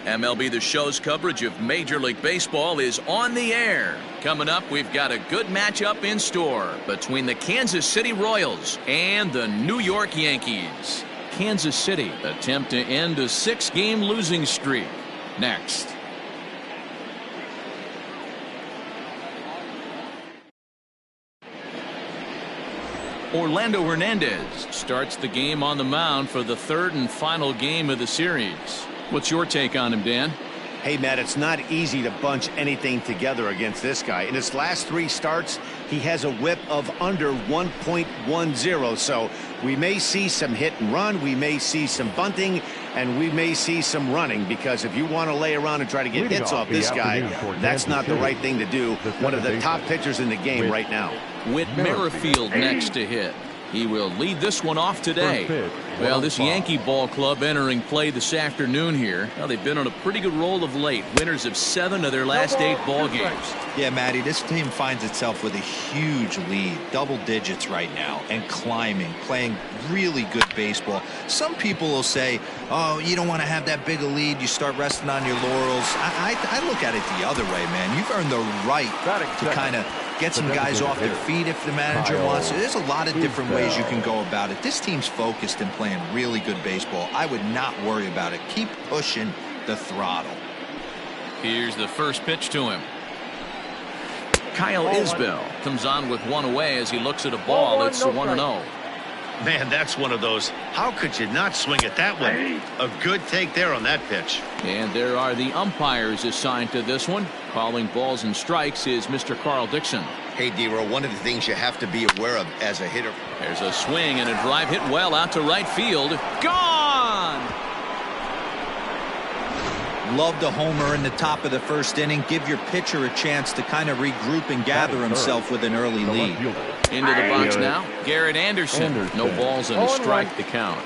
MLB The Show's coverage of Major League Baseball is on the air. Coming up, we've got a good matchup in store between the Kansas City Royals and the New York Yankees. Kansas City attempt to end a 6-game losing streak. Next. Orlando Hernandez starts the game on the mound for the third and final game of the series. What's your take on him, Dan? Hey, Matt, it's not easy to bunch anything together against this guy. In his last 3 starts, he has a whip of under 1.10. So we may see some hit and run. We may see some bunting, and we may see some running, because if you want to lay around and try to get hits off this guy, that's not the right thing to do. One of the top pitchers in the game right now. Whit Merrifield next to hit. He will lead this one off today. Well, this Yankee ball club entering play this afternoon here. Well, they've been on a pretty good roll of late. Winners of 7 of their last 8 ball games. Yeah, Matty, this team finds itself with a huge lead, double digits right now, and climbing, playing really good baseball. Some people will say, oh, you don't want to have that big a lead. You start resting on your laurels. I look at it the other way, man. You've earned the right to kind of get some guys off their feet if the manager wants to. There's a lot of different ways you can go about it. This team's focused and playing really good baseball. I would not worry about it. Keep pushing the throttle. Here's the first pitch to him. Kyle Isbell comes on with 1 away as he looks at a ball. It's 1-0. Man, that's one of those. How could you not swing at that one? A good take there on that pitch. And there are the umpires assigned to this one. Calling balls and strikes is Mr. Carl Dixon. Hey, D-Row, one of the things you have to be aware of as a hitter. There's a swing and a drive hit well out to right field. Gone! Love the homer in the top of the first inning. Give your pitcher a chance to kind of regroup and gather himself with an early lead. Into the box now, Garrett Anderson. No balls and a strike to count.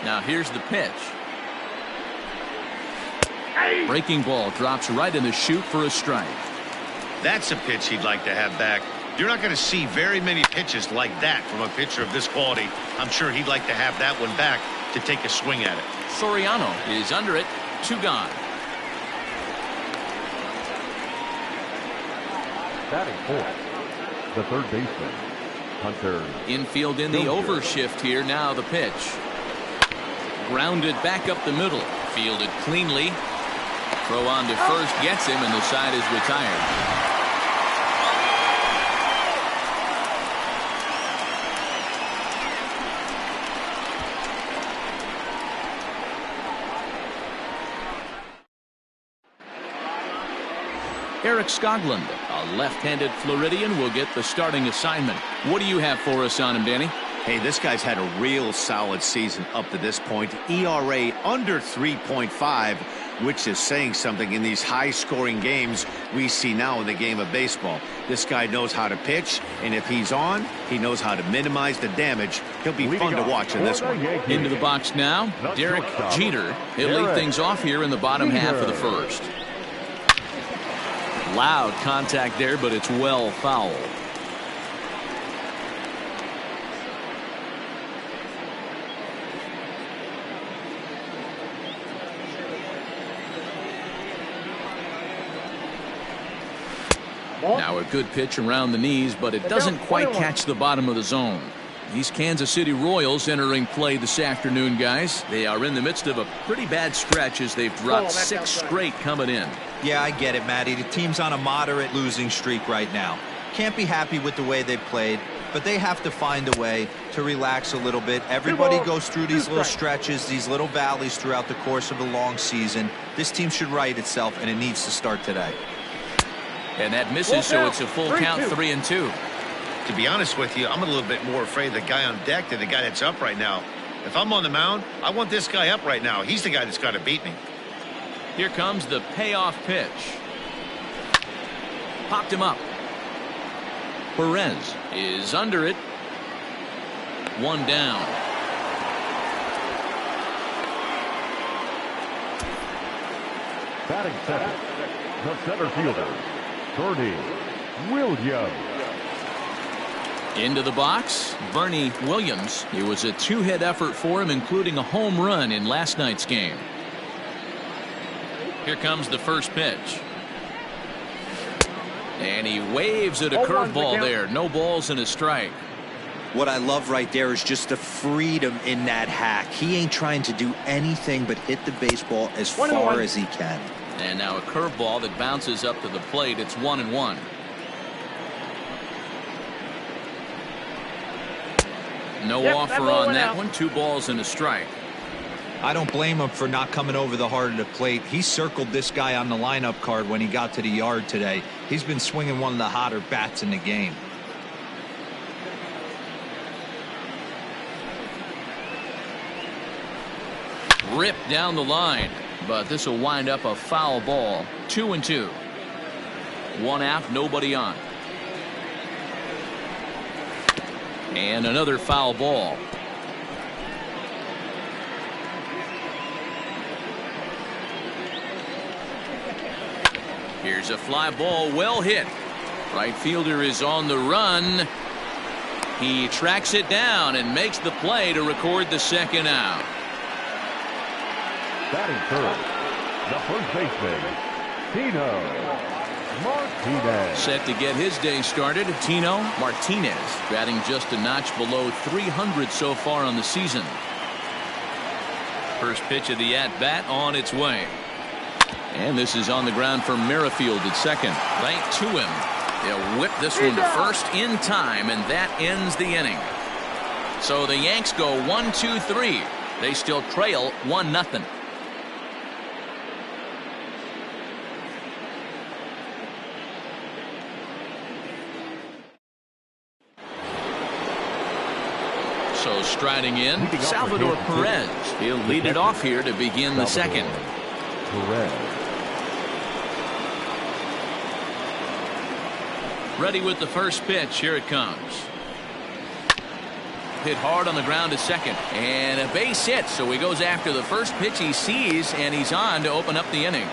Now here's the pitch. Breaking ball drops right in the chute for a strike. That's a pitch he'd like to have back. You're not going to see very many pitches like that from a pitcher of this quality. I'm sure he'd like to have that one back to take a swing at it. Soriano is under it. 2 gone. Batting fourth, the third baseman, Hunter. Infield in the overshift here. Now the pitch. Grounded back up the middle. Fielded cleanly. Throw on to first gets him, and the side is retired. Eric Skoglund, a left-handed Floridian, will get the starting assignment. What do you have for us on him, Danny? Hey, this guy's had a real solid season up to this point. ERA under 3.5, which is saying something in these high-scoring games we see now in the game of baseball. This guy knows how to pitch, and if he's on, he knows how to minimize the damage. He'll be fun to watch in this one. Into the box now, Derek Jeter. He'll lead things off here in the bottom half of the first. Loud contact there, but it's well fouled. Now a good pitch around the knees, but it doesn't quite catch the bottom of the zone. These Kansas City Royals entering play this afternoon, guys. They are in the midst of a pretty bad stretch as they've dropped 6 straight coming in. Yeah, I get it, Matty. The team's on a moderate losing streak right now. Can't be happy with the way they've played, but they have to find a way to relax a little bit. Everybody goes through these little stretches, these little valleys throughout the course of a long season. This team should right itself, and it needs to start today. And that misses, so it's a full count, 3-2. To be honest with you, I'm a little bit more afraid of the guy on deck than the guy that's up right now. If I'm on the mound, I want this guy up right now. He's the guy that's got to beat me. Here comes the payoff pitch. Popped him up. Perez is under it. 1 down. Batting second, the center fielder, Bernie Williams. Into the box, Bernie Williams. It was a 2-hit effort for him, including a home run in last night's game. Here comes the first pitch. And he waves at a curveball there. No balls and a strike. What I love right there is just the freedom in that hack. He ain't trying to do anything but hit the baseball as far as he can. And now a curveball that bounces up to the plate. It's 1-1. No offer on that one. 2 balls and a strike. I don't blame him for not coming over the heart of the plate. He circled this guy on the lineup card when he got to the yard today. He's been swinging one of the hotter bats in the game. Ripped down the line, but this will wind up a foul ball. 2-2. 1 out, nobody on. And another foul ball. Here's a fly ball, well hit. Right fielder is on the run. He tracks it down and makes the play to record the second out. Batting third, the first baseman, Tino Martinez. Set to get his day started, Tino Martinez, batting just a notch below 300 so far on the season. First pitch of the at-bat on its way. And this is on the ground for Merrifield at second. Right to him. They'll whip this one to first in time, and that ends the inning. So the Yanks go 1-2-3. They still trail 1-0. So striding in, Salvador Perez. He'll lead it off here to begin the second. Perez. Ready with the first pitch. Here it comes. Hit hard on the ground to second. And a base hit. So he goes after the first pitch he sees, and he's on to open up the inning.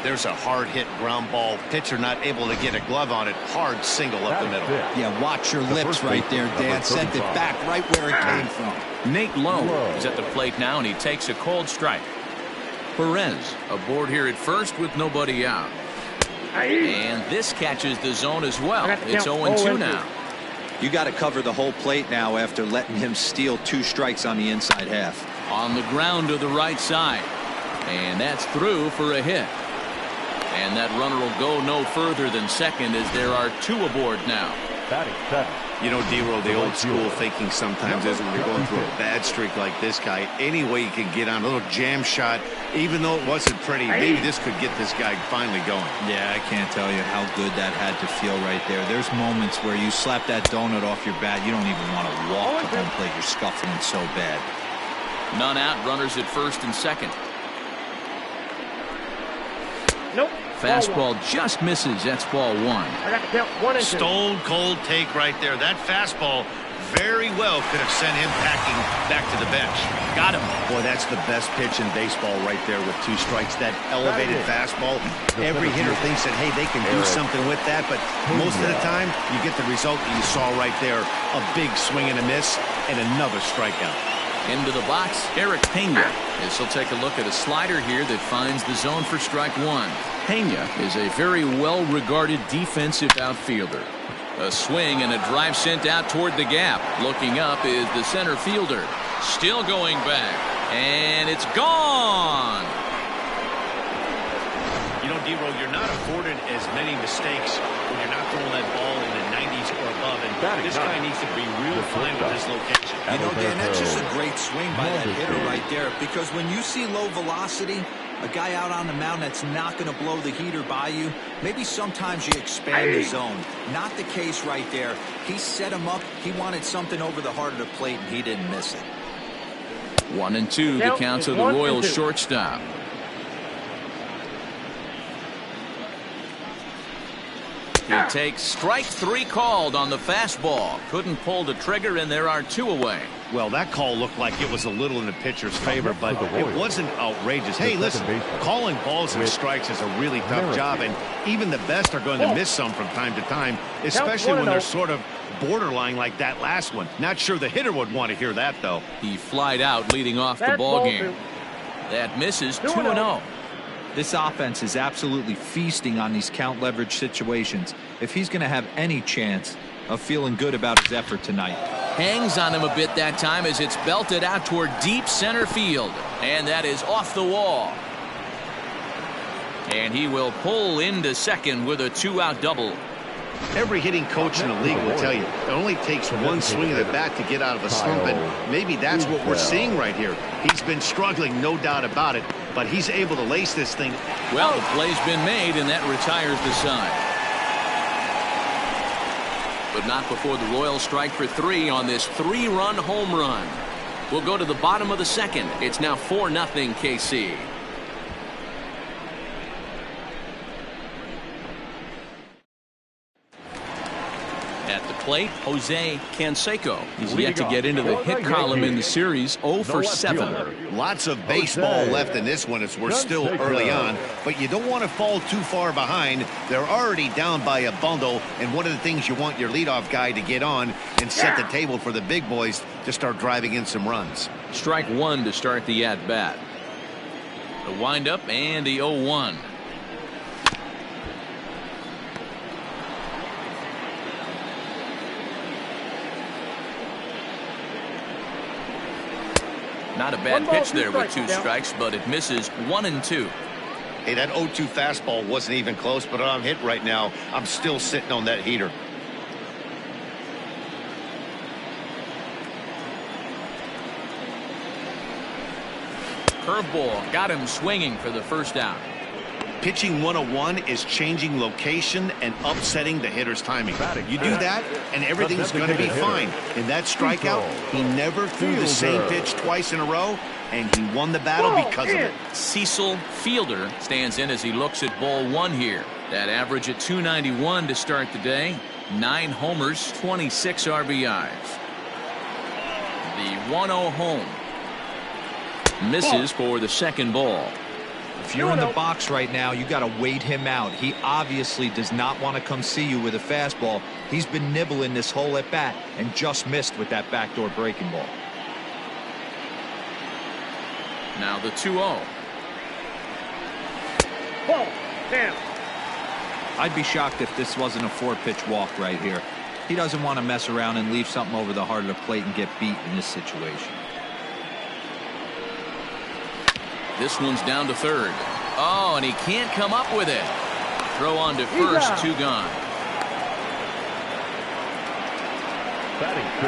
There's a hard hit ground ball. Pitcher not able to get a glove on it. Hard single up the middle. Yeah, watch your lips right there, Dan. Sent it back right where it came from. Nate Lowe is at the plate now, and he takes a cold strike. Perez aboard here at first with nobody out. And this catches the zone as well. It's 0-2 now. You got to cover the whole plate now after letting him steal 2 strikes on the inside half. On the ground to the right side. And that's through for a hit. And that runner will go no further than second as there are 2 aboard now. Batting seven. You know, D-Roll, the old school thinking sometimes is when you're going through a bad streak like this guy, any way you can get on a little jam shot, even though it wasn't pretty, maybe this could get this guy finally going. Yeah, I can't tell you how good that had to feel right there. There's moments where you slap that donut off your bat, you don't even want to walk to home plate. You're scuffling so bad. None out, runners at first and second. Nope. Fastball just misses. That's ball 1. I got to count 1 and 2. Stone cold take right there. That fastball very well could have sent him packing back to the bench. Got him. Boy, that's the best pitch in baseball right there with 2 strikes. That elevated fastball. Every hitter thinks that, hey, they can do something with that, but most of the time you get the result that you saw right there. A big swing and a miss and another strikeout. Into the box, Eric Pena. As he'll take a look at a slider here that finds the zone for strike 1. Pena is a very well-regarded defensive outfielder. A swing and a drive sent out toward the gap. Looking up is the center fielder. Still going back. And it's gone. You know, D-Roll, you're not afforded as many mistakes when you're not throwing that ball in the 90s or above. And this guy needs to be real fine with his location. You know, Dan, that's just a great swing by that hitter right there. Because when you see low velocity, a guy out on the mound that's not going to blow the heater by you, maybe sometimes you expand the zone. Not the case right there. He set him up. He wanted something over the heart of the plate, and he didn't miss it. 1-2, the count to the Royals shortstop. He takes strike 3 called on the fastball. Couldn't pull the trigger, and there are 2 away. Well, that call looked like it was a little in the pitcher's favor, but it wasn't outrageous. Hey, listen, calling balls and strikes is a really tough job, and even the best are going to miss some from time to time, especially when they're sort of borderline like that last one. Not sure the hitter would want to hear that, though. He flied out leading off the ball game. That misses. 2-0. This offense is absolutely feasting on these count leverage situations. If he's going to have any chance of feeling good about his effort tonight. Hangs on him a bit that time as it's belted out toward deep center field. And that is off the wall. And he will pull into second with a 2-out double. Every hitting coach in the league will tell you it only takes one swing of the bat to get out of a slump, and maybe that's what we're seeing right here. He's been struggling, no doubt about it, but he's able to lace this thing. Well, the play's been made, and that retires the side. But not before the Royals strike for 3 on this 3-run home run. We'll go to the bottom of the second. It's now 4-0 KC. At the plate, Jose Canseco. He's yet to get into the hit column in the series, 0 for 7. Lots of baseball left in this one as we're still early on, but you don't want to fall too far behind. They're already down by a bundle, and one of the things you want your leadoff guy to get on and set the table for the big boys to start driving in some runs. Strike 1 to start the at-bat. The windup and the 0-1. Not a bad pitch there with 2 strikes, but it misses 1 and 2. Hey, that 0-2 fastball wasn't even close, but I'm hit right now. I'm still sitting on that heater. Curveball got him swinging for the first out. Pitching 101 is changing location and upsetting the hitter's timing. You do that, and everything's going to be fine. In that strikeout, he never threw the same pitch twice in a row, and he won the battle because of it. Cecil Fielder stands in as he looks at ball 1 here. That average at 291 to start the day. 9 homers, 26 RBIs. The 1-0 home. Misses for the second ball. If you're in the box right now, you got to wait him out. He obviously does not want to come see you with a fastball. He's been nibbling this whole at bat and just missed with that backdoor breaking ball. Now the 2-0. Ball. Down. I'd be shocked if this wasn't a 4-pitch walk right here. He doesn't want to mess around and leave something over the heart of the plate and get beat in this situation. This one's down to third. Oh, and he can't come up with it. Throw on to first, 2 gone.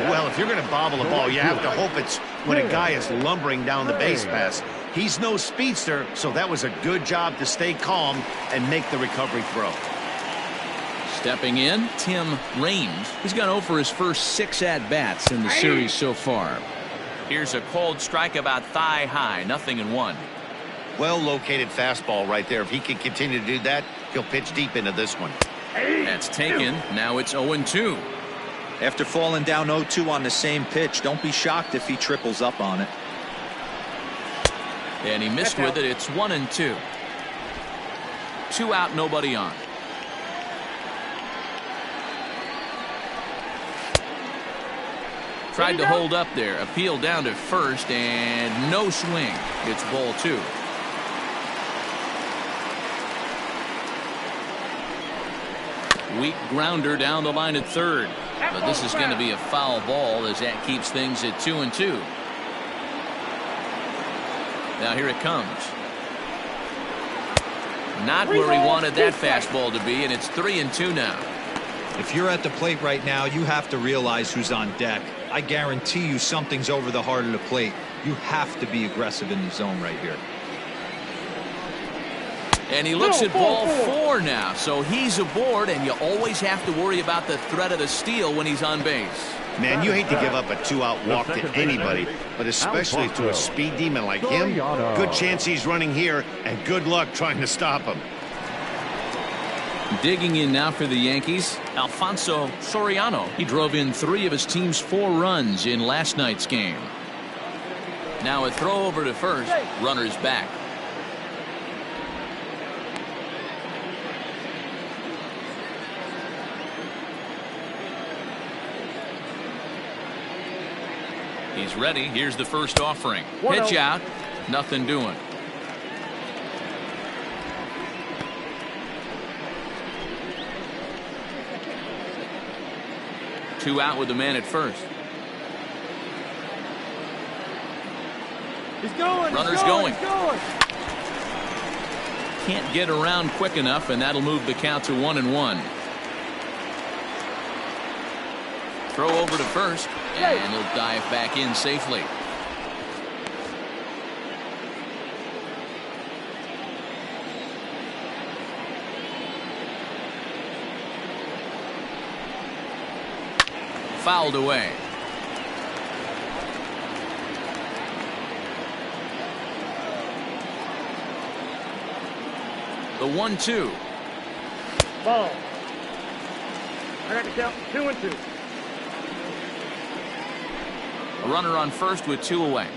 Well, if you're going to bobble a ball, you have to hope it's when a guy is lumbering down the base pass. He's no speedster, so that was a good job to stay calm and make the recovery throw. Stepping in, Tim Raines. He's gone 0 for his first 6 at-bats in the series so far. Here's a cold strike about thigh high, 0-1. Well-located fastball right there. If he can continue to do that, he'll pitch deep into this one. That's taken. Now it's 0-2. After falling down 0-2 on the same pitch, don't be shocked if he triples up on it. And he missed with it. It's 1-2. 2 out, nobody on. Tried to hold up there. Appeal down to first and no swing. It's ball 2. Weak grounder down the line at third. But this is going to be a foul ball as that keeps things at 2-2. Now here it comes. Not where he wanted that fastball to be, and it's 3-2 now. If you're at the plate right now, you have to realize who's on deck. I guarantee you something's over the heart of the plate. You have to be aggressive in the zone right here. And he looks at ball 4 now, so he's aboard, and you always have to worry about the threat of the steal when he's on base. Man, you hate to give up a 2-out walk to anybody, but especially to a speed demon like him. Good chance he's running here, and good luck trying to stop him. Digging in now for the Yankees, Alfonso Soriano. He drove in 3 of his team's 4 runs in last night's game. Now a throw over to first. Runners back. He's ready. Here's the first offering. Pitch out. Nothing doing. 2 out with the man at first. He's going. Runner's going. Can't get around quick enough, and that'll move the count to 1-1. Throw over to first, and he'll dive back in safely. Fouled away. The 1-2. Ball. I got to count 2-2. A runner on first with 2 away.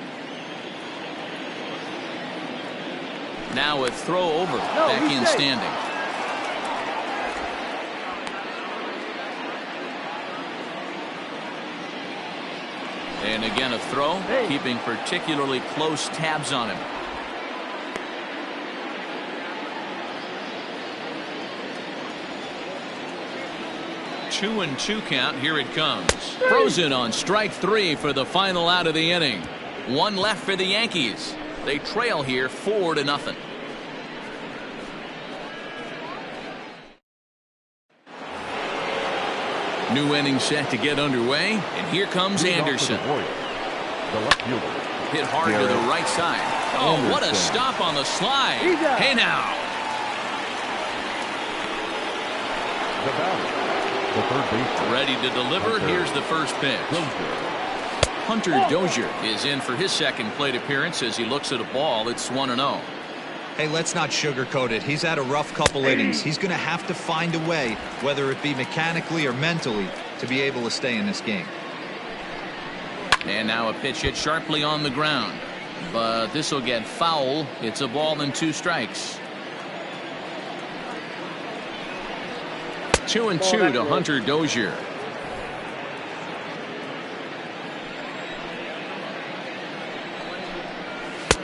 Now a throw over. Back in standing. And again a throw, keeping particularly close tabs on him. Two and 2 count. Here it comes. Frozen on strike 3 for the final out of the inning. 1 left for the Yankees. They trail here 4-0. New inning set to get underway, and here comes Anderson. The left fielder. Hit hard to the right side. Oh, what a stop on the slide. Hey now. The batter. The third baseman. Ready to deliver. Here's the first pitch. Hunter Dozier is in for his second plate appearance as he looks at a ball. It's 1-0. Hey, let's not sugarcoat it. He's had a rough couple innings. He's going to have to find a way, whether it be mechanically or mentally, to be able to stay in this game. And now a pitch hit sharply on the ground. But this will get foul. It's a ball and 2 strikes. 2-2 to Hunter Dozier.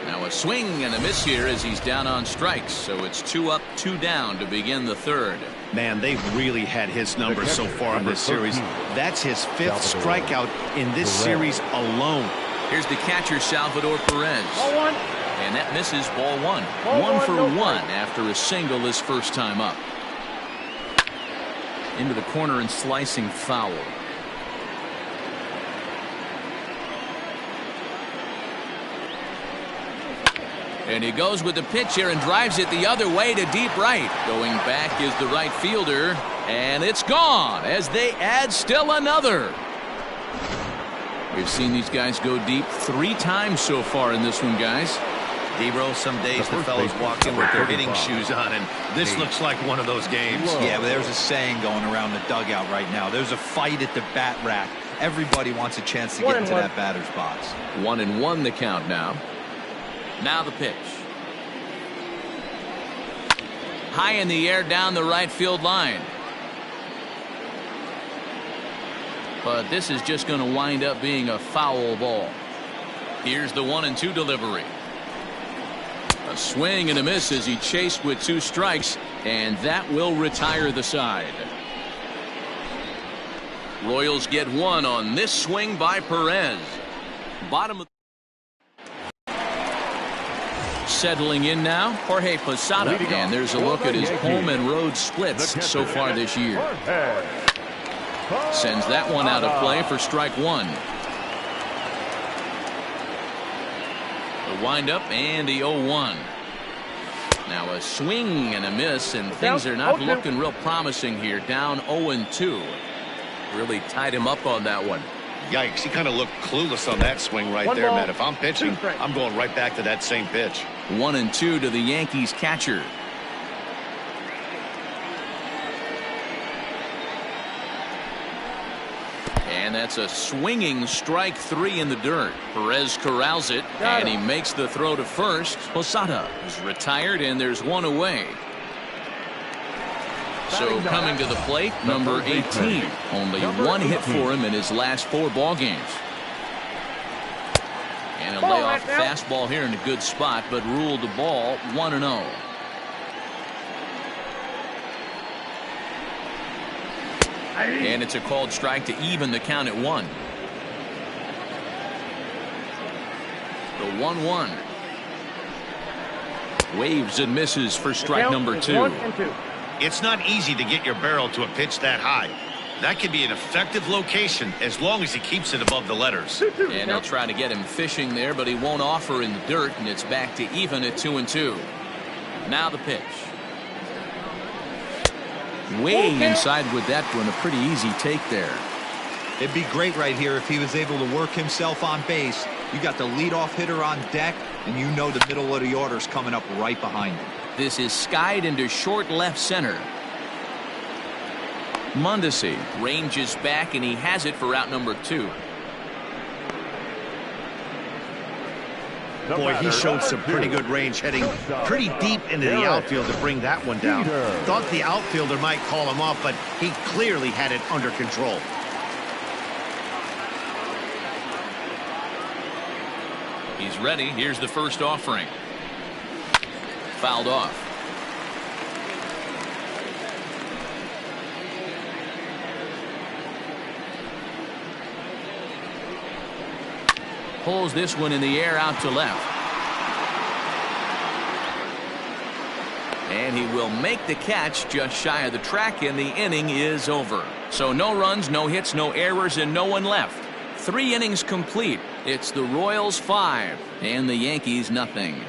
Now a swing and a miss here as he's down on strikes. So it's 2 up, 2 down to begin the third. Man, they've really had his numbers so far in this series. That's his 5th strikeout in this series alone. Here's the catcher, Salvador Perez. Ball 1. And that misses ball 1. Ball 1 for no 1 strike. after a single his first time up. Into the corner and slicing foul. And he goes with the pitch here and drives it the other way to deep right. Going back is the right fielder, and it's gone as they add still another. We've seen these guys go deep 3 times so far in this one, guys. D-Bro, some days the fellows walk in with their hitting shoes on, and this looks like one of those games. Yeah, but there's a saying going around the dugout right now. There's a fight at the bat rack. Everybody wants a chance to get into that batter's box. 1-1 the count now. Now the pitch. High in the air down the right field line. But this is just going to wind up being a foul ball. Here's the 1-2 delivery. A swing and a miss as he chased with 2 strikes, and that will retire the side. Royals get 1 on this swing by Perez. Bottom of settling in now, Jorge Posada, and there's a look at his home and road splits so far this year. Sends that one out of play for strike 1. The windup and the 0-1. Now a swing and a miss, and things are not looking real promising here. Down 0-2. Really tied him up on that one. Yikes, he kind of looked clueless on that swing right there, man. If I'm pitching, I'm going right back to that same pitch. 1-2 to the Yankees catcher. And that's a swinging strike 3 in the dirt. Perez corrals it, and he makes the throw to first. Posada is retired, and there's 1 away. So coming to the plate, number 18. Only 1 hit for him in his last 4 ball games. And a layoff fastball here in a good spot, but ruled the ball 1-0. And it's a called strike to even the count at 1. The 1-1. Waves and misses for strike number 2. It's not easy to get your barrel to a pitch that high. That can be an effective location as long as he keeps it above the letters. And they'll try to get him fishing there, but he won't offer in the dirt, and it's back to even at 2-2. Now the pitch. Way inside with that one. A pretty easy take there. It'd be great right here if he was able to work himself on base. You got the leadoff hitter on deck, and you know the middle of the order's coming up right behind him. This is skied into short left center. Mondesi ranges back, and he has it for out number 2. Boy, he showed some pretty good range, heading pretty deep into the outfield to bring that one down. Thought the outfielder might call him off, but he clearly had it under control. He's ready. Here's the first offering. Fouled off. Pulls this one in the air out to left. And he will make the catch just shy of the track, and the inning is over. So no runs, no hits, no errors, and no one left. 3 innings complete. It's the Royals 5 and the Yankees nothing.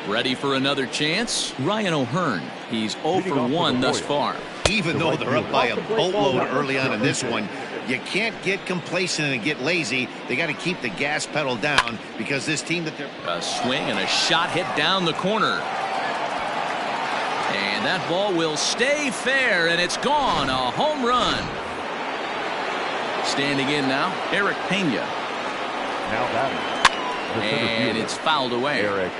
Ready for another chance? Ryan O'Hearn. He's 0 for 1 thus far. Even though they're up by a boatload early on in this one, you can't get complacent and get lazy. They got to keep the gas pedal down because this team that they're... A swing and a shot hit down the corner. And that ball will stay fair, and it's gone. A home run. Standing in now, Eric Pena. Now batting. And it's fouled away. Eric.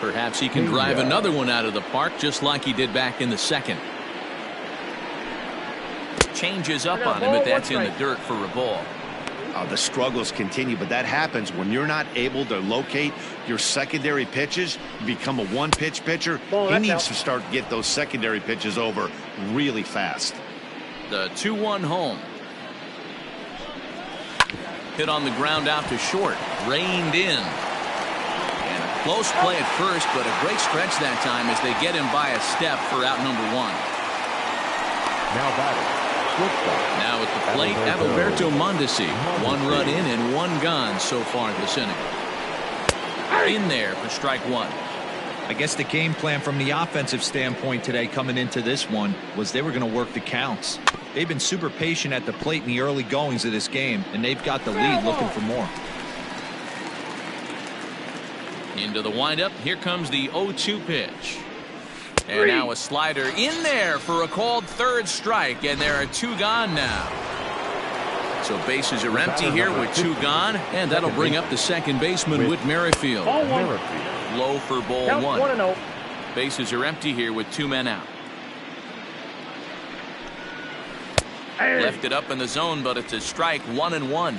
Perhaps he can drive another one out of the park just like he did back in the second. Changes up on him, but that's in the dirt for a ball. The struggles continue, but that happens when you're not able to locate your secondary pitches. You become a one-pitch pitcher. He needs to start to get those secondary pitches over really fast. The 2-1 home. Hit on the ground out to short. Reined in. And a close play at first, but a great stretch that time as they get him by a step for out number 1. Now batting. Now at the plate, Alberto Mondesi. 1 run in and 1 gone so far this inning. In there for strike 1. I guess the game plan from the offensive standpoint today coming into this one was they were going to work the counts. They've been super patient at the plate in the early goings of this game, and they've got the lead looking for more. Into the windup. Here comes the 0-2 pitch. And now a slider in there for a called third strike, and there are 2 gone now. So bases are empty here with 2 gone, and that'll bring up the second baseman, Whit Merrifield. Low for ball 1. 1-0. Bases are empty here with 2 men out. Left it up in the zone, but it's a strike. 1-1.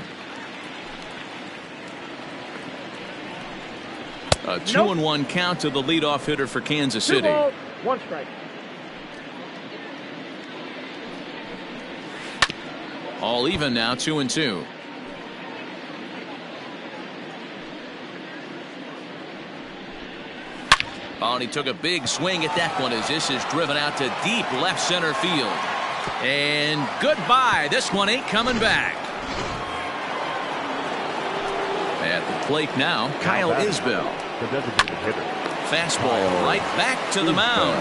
A 2-1 count to the leadoff hitter for Kansas City. 2 balls, 1 strike. All even now, 2-2. Oh, and he took a big swing at that one as this is driven out to deep left center field. And goodbye. This one ain't coming back. At the plate now, Kyle Isbell. The designated hitter. Fastball right back to the mound.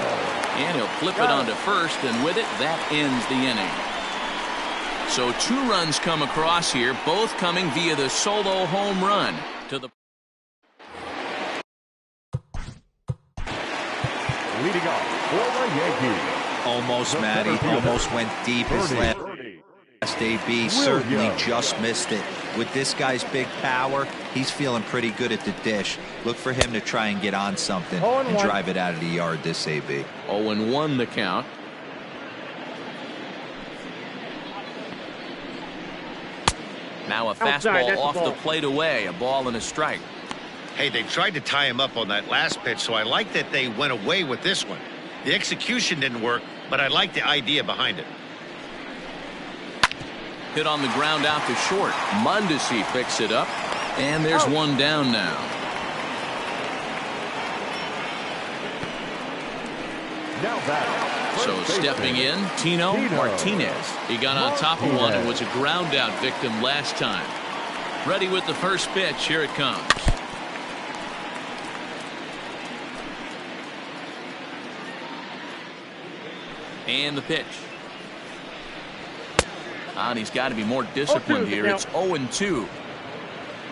And he'll flip it onto first, and with it, that ends the inning. So 2 runs come across here, both coming via the solo home run to the... Leading off for the Yankees. Almost, Matty. Almost went deep his last AB. Certainly just missed it. With this guy's big power, he's feeling pretty good at the dish. Look for him to try and get on something and drive it out of the yard this AB. 0-1 the count. Now a fastball off the plate away. A ball and a strike. Hey, they tried to tie him up on that last pitch, so I like that they went away with this one. The execution didn't work, but I like the idea behind it. Hit on the ground out to short. Mondesi picks it up, and there's one down now. Now that. So stepping in, Tino Martinez. He got on top of one and was a ground out victim last time. Ready with the first pitch. Here it comes. And the pitch. And he's got to be more disciplined here. It's 0-2.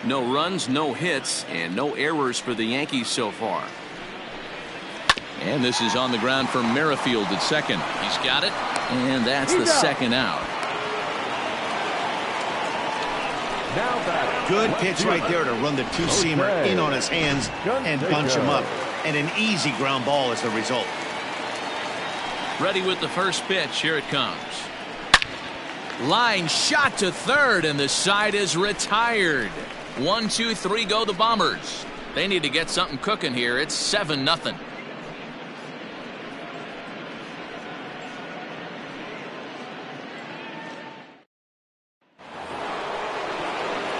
No runs, no hits, and no errors for the Yankees so far. And this is on the ground for Merrifield at second. He's got it, and that's the second out. Good pitch right there to run the two-seamer in on his hands and bunch him up. And an easy ground ball as the result. Ready with the first pitch. Here it comes. Line shot to third, and the side is retired. 1, 2, 3 go the Bombers. They need to get something cooking here. It's 7-0.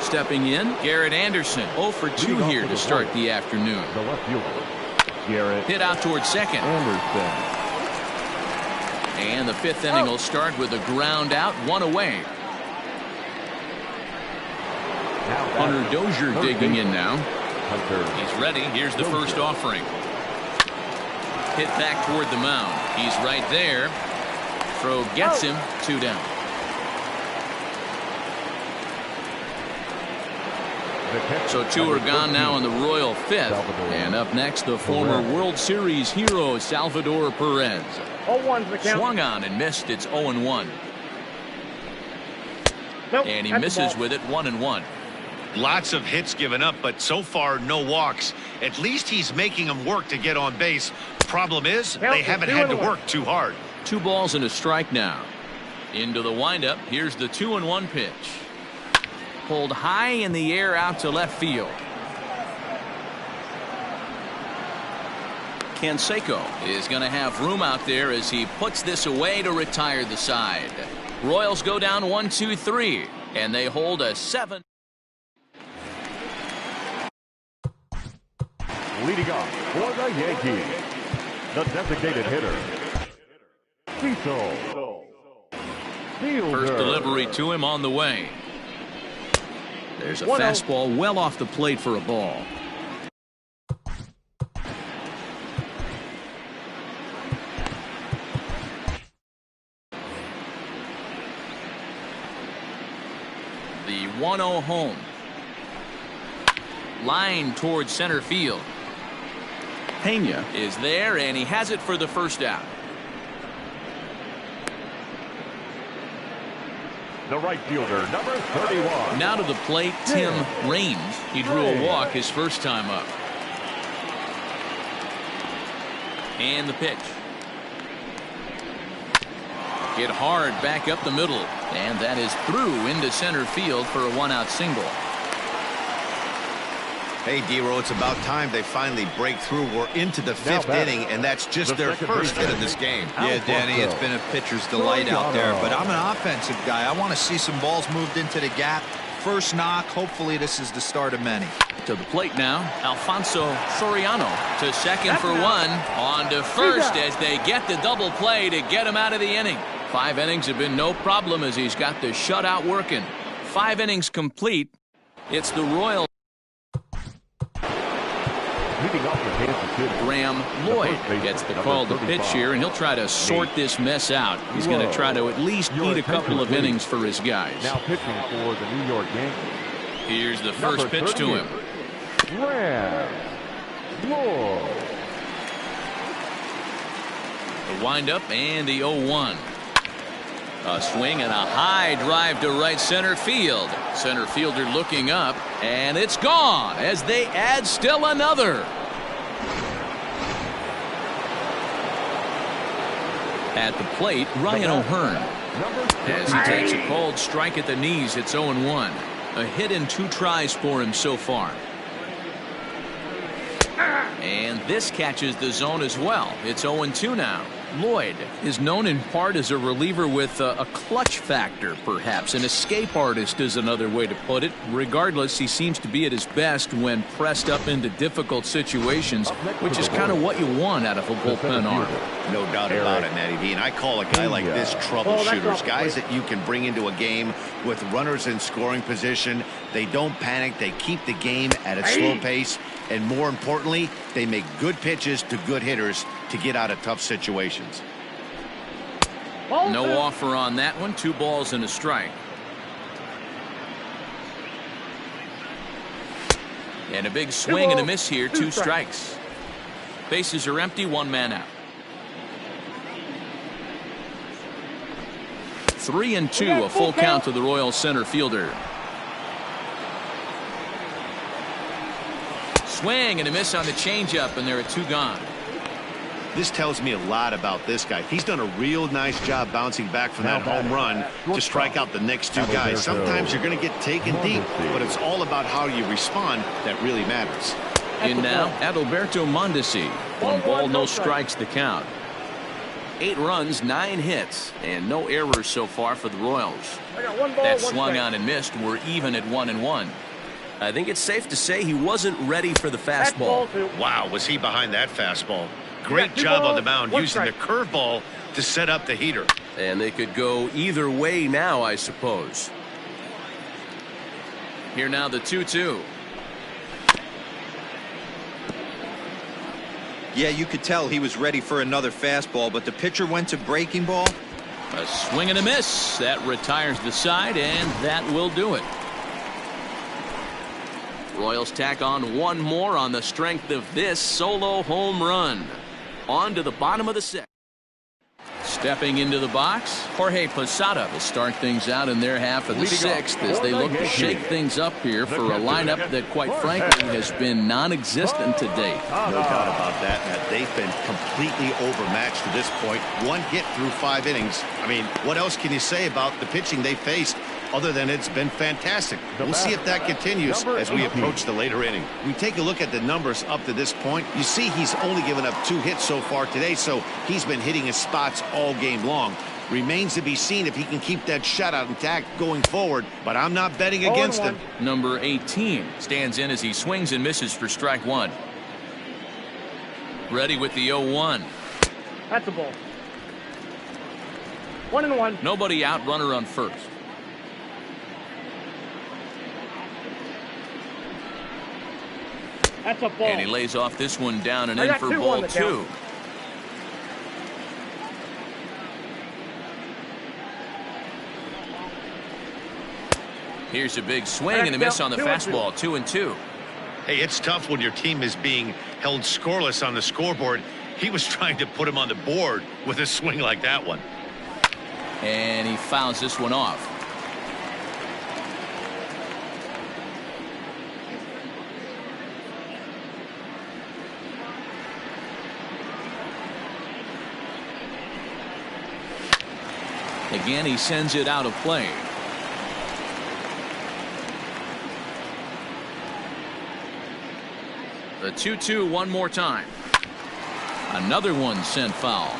Stepping in, Garrett Anderson. 0 for 2 here to start the afternoon. The left fielder, Garrett. Hit out towards second. Anderson. And the fifth inning will start with a ground out, one away. Hunter Dozier digging in now. He's ready. Here's the first offering. Hit back toward the mound. He's right there. Throw gets him. 2 down. So 2 are gone now in the Royal fifth. And up next, the former World Series hero, Salvador Perez. 0-1's the count. Swung on and missed. It's 0-1. Nope, and he that's misses the ball. with it. 1-1. Lots of hits given up, but so far no walks. At least he's making them work to get on base. Problem is, they haven't had to work too hard. 2 balls and a strike now. Into the windup. Here's the 2-1 pitch. Pulled high in the air out to left field. Canseco is going to have room out there as he puts this away to retire the side. Royals go down 1-2-3, and they hold a 7. Leading off for the Yankees, the designated hitter, Cecil Fielder. First delivery to him on the way. There's a fastball well off the plate for a ball. The 1-0 home. Line towards center field. Pena is there, and he has it for the first out. The right fielder, number 31. Now to the plate, Tim Raines. He drew a walk his first time up. And the pitch. Hit hard back up the middle. And that is through into center field for a 1-out single. Hey, D-Row, it's about time they finally break through. We're into the 5th inning, and that's just their first hit of this game. Yeah, Danny, it's been a pitcher's delight out there, but I'm an offensive guy. I want to see some balls moved into the gap. First knock. Hopefully this is the start of many. To the plate now, Alfonso Soriano to second for 1. On to first as they get the double play to get him out of the inning. 5 innings have been no problem as he's got the shutout working. 5 innings complete. It's the Royals. Graham Lloyd gets the call to pitch here, and he'll try to sort this mess out. He's going to try to at least eat a couple of innings for his guys. Now pitching for the New York Yankees. Here's the first pitch to him. Graham Lloyd. The windup and the 0-1. A swing and a high drive to right center field. Center fielder looking up, and it's gone as they add still another. At the plate, Ryan O'Hearn. As he takes a cold strike at the knees, it's 0-1. A hit in 2 tries for him so far. And this catches the zone as well. It's 0-2 now. Lloyd is known in part as a reliever with a clutch factor, perhaps. An escape artist is another way to put it. Regardless, he seems to be at his best when pressed up into difficult situations, which is kind of what you want out of a bullpen arm. No doubt about it, Matty V. And I call a guy like this troubleshooters, guys that you can bring into a game with runners in scoring position. They don't panic. They keep the game at a slow pace. And more importantly, they make good pitches to good hitters to get out of tough situations. No offer on that one. 2 balls and a strike. And a big swing and a miss here. 2 strikes. Bases are empty. 1 man out. 3-2. A full count to the Royals center fielder. Swing and a miss on the changeup, and there are 2 gone. This tells me a lot about this guy. He's done a real nice job bouncing back from that home run to strike out the next 2 guys. Sometimes you're going to get taken deep, but it's all about how you respond that really matters. In now, Adalberto Mondesi. 1 ball, no strikes the count. 8 runs, 9 hits, and no errors so far for the Royals. That swung on and missed. We're even at 1-1. I think it's safe to say he wasn't ready for the fastball. Wow, was he behind that fastball? Great job on the mound using the curveball to set up the heater. And they could go either way now, I suppose. Here now the 2-2. Yeah, you could tell he was ready for another fastball, but the pitcher went to breaking ball. A swing and a miss. That retires the side, and that will do it. Royals tack on 1 more on the strength of this solo home run. On to the bottom of the 6th. Stepping into the box, Jorge Posada will start things out in their half of the 6th as they look to shake things up here for a lineup that, quite frankly, has been non-existent to date. No doubt about that, Matt. They've been completely overmatched to this point. 1 hit through 5 innings. I mean, what else can you say about the pitching they faced other than it's been fantastic? We'll see if that continues as we approach the later inning. We take a look at the numbers up to this point. You see he's only given up 2 hits so far today, so he's been hitting his spots all game long. Remains to be seen if he can keep that shutout intact going forward, but I'm not betting against him. Number 18 stands in as he swings and misses for strike 1. Ready with the 0-1. That's a ball. 1-1. Nobody out, runner on first. That's a ball. And he lays off this one down and in for ball 2. Here's a big swing and a miss on the fastball. 2-2. Hey, it's tough when your team is being held scoreless on the scoreboard. He was trying to put him on the board with a swing like that one. And he fouls this one off. Again, he sends it out of play. The 2-2 one more time. Another one sent foul.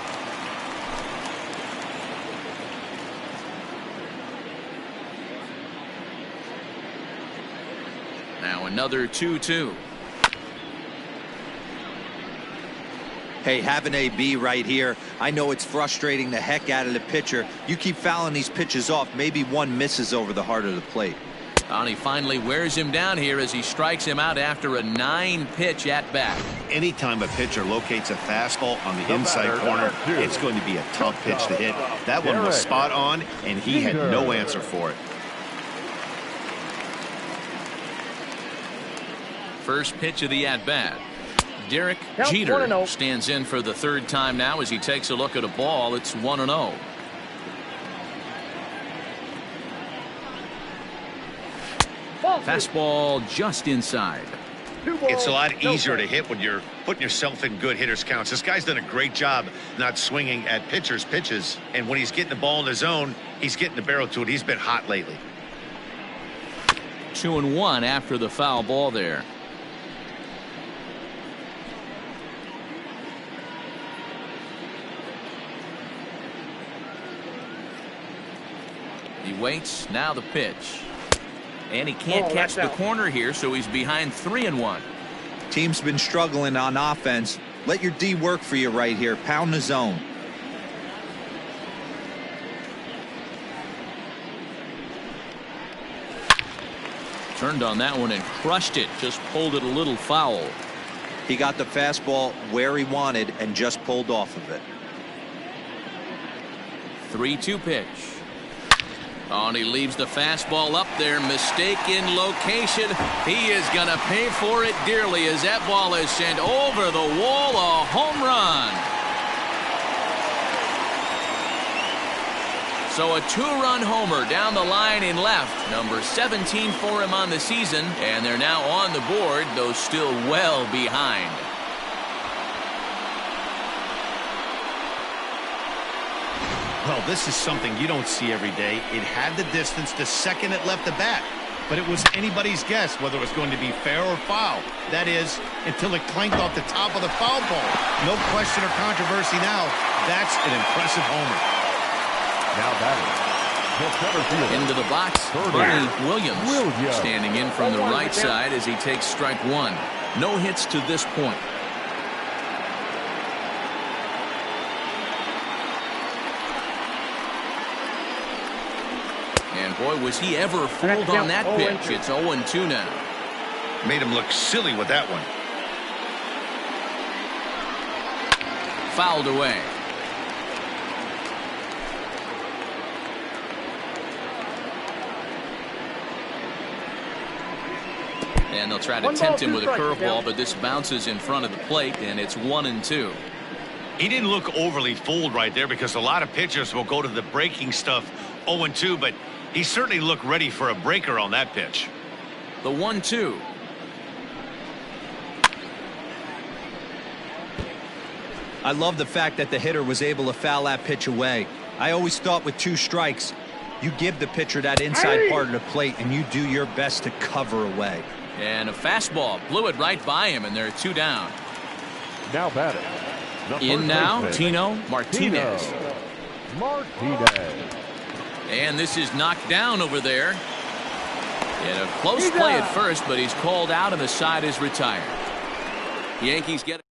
Now another 2-2. Hey, have an AB right here. I know it's frustrating the heck out of the pitcher. You keep fouling these pitches off. Maybe one misses over the heart of the plate. And he finally wears him down here as he strikes him out after a 9-pitch at bat. Anytime a pitcher locates a fastball on the inside corner, it's going to be a tough pitch to hit. That one was spot on, and he had no answer for it. First pitch of the at bat. Derek Jeter stands in for the 3rd time now as he takes a look at a ball. It's 1-0. Fastball just inside. It's a lot easier to hit when you're putting yourself in good hitters counts. This guy's done a great job not swinging at pitchers' pitches, and when he's getting the ball in the zone, he's getting the barrel to it. He's been hot lately. 2-1 after the foul ball there. He waits. Now the pitch. And he can't catch the corner here, so he's behind 3-1. Team's been struggling on offense. Let your D work for you right here. Pound the zone. Turned on that one and crushed it. Just pulled it a little foul. He got the fastball where he wanted and just pulled off of it. 3-2 pitch. Oh, and he leaves the fastball up there. Mistake in location. He is going to pay for it dearly as that ball is sent over the wall. A home run. So a 2-run homer down the line in left. Number 17 for him on the season. And they're now on the board, though still well behind. Well, this is something you don't see every day. It had the distance the second it left the bat, but it was anybody's guess whether it was going to be fair or foul. That is, until it clanked off the top of the foul pole. No question or controversy now. That's an impressive homer. Now batting, the center fielder. Into the box, Bernie Williams standing in from the right side as he takes strike one. No hits to this point. And boy, was he ever fooled on that pitch. It's 0-2 now. Made him look silly with that one. Fouled away. And they'll try to tempt him with a curveball, but this bounces in front of the plate, and it's 1-2. He didn't look overly fooled right there because a lot of pitchers will go to the breaking stuff 0-2, but he certainly looked ready for a breaker on that pitch. The 1-2. I love the fact that the hitter was able to foul that pitch away. I always thought with 2 strikes, you give the pitcher that inside part of the plate and you do your best to cover away. And a fastball blew it right by him, and they're 2 down. Now batting. In now, Tino Martinez. Martinez. And this is knocked down over there. In a close play at first, but he's called out and the side is retired. The Yankees get it.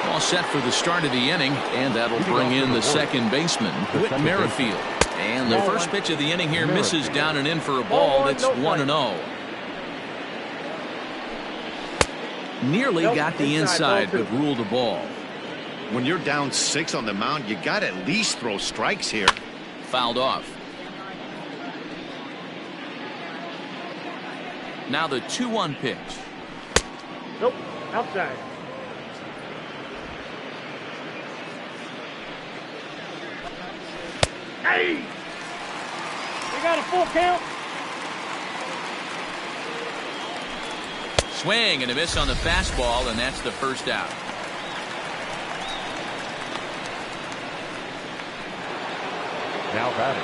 All set for the start of the inning, and that'll bring in the second baseman, Whit Merrifield. And the first pitch of the inning here misses down and in for a ball. That's 1-0. Nearly got the inside, but ruled a ball. When you're down 6 on the mound, you got to at least throw strikes here. Fouled off. Now the 2-1 pitch. Nope, outside. Hey! We got a full count. Swing and a miss on the fastball, and that's the first out. Now batting.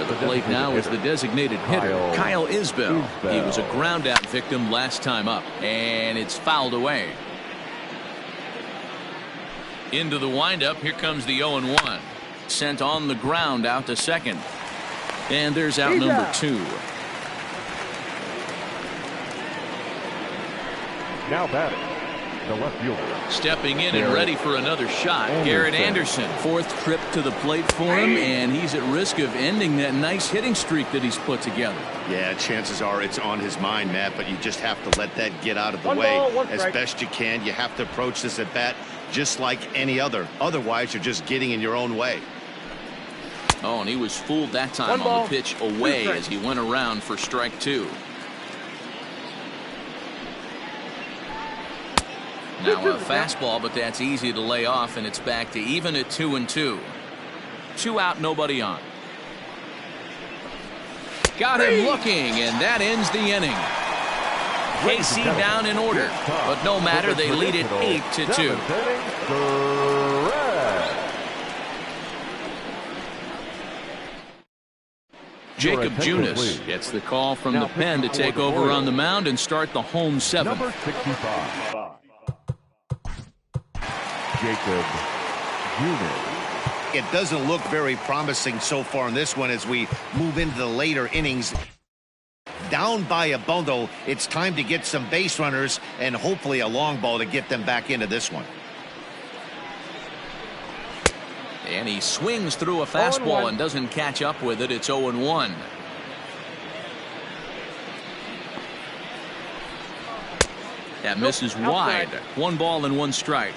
At the plate now is the designated hitter, Kyle Isbell. He was a ground out victim last time up, and it's fouled away. Into the windup, here comes the 0-1. Sent on the ground out to second. And there's out number 2. Now batting, the left fielder. Stepping in and ready for another shot, Garrett Anderson. 4th trip to the plate for him, and he's at risk of ending that nice hitting streak that he's put together. Yeah, chances are it's on his mind, Matt, but you just have to let that get out of the way as best you can. You have to approach this at bat just like any other. Otherwise, you're just getting in your own way. Oh, and he was fooled that time on the pitch away as he went around for strike 2. Now a fastball, but that's easy to lay off, and it's back to even at 2-2. 2 out, nobody on. Got him looking, and that ends the inning. KC down in order, but no matter, they lead it 8-2. Jacob Junis gets the call from the pen to take over on the mound and start the home 7th. Number 65. Jacob Junis. It doesn't look very promising so far in this one as we move into the later innings. Down by a bundle, it's time to get some base runners and hopefully a long ball to get them back into this one. And he swings through a fastball and doesn't catch up with it. It's 0-1. That misses wide. 1 ball and 1 strike.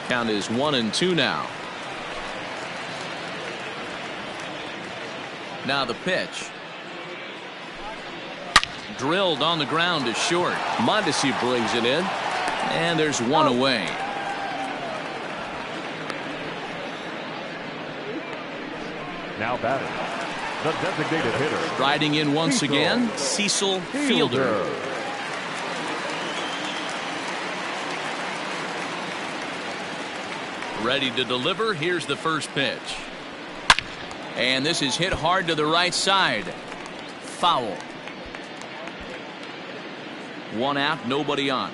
Count is 1-2 now. Now the pitch. Drilled on the ground to short. Mondesi brings it in. And there's 1 away. Now batting, the designated hitter. Riding in once again, Cecil Fielder. Ready to deliver. Here's the first pitch. And this is hit hard to the right side. Foul. 1 out, nobody on.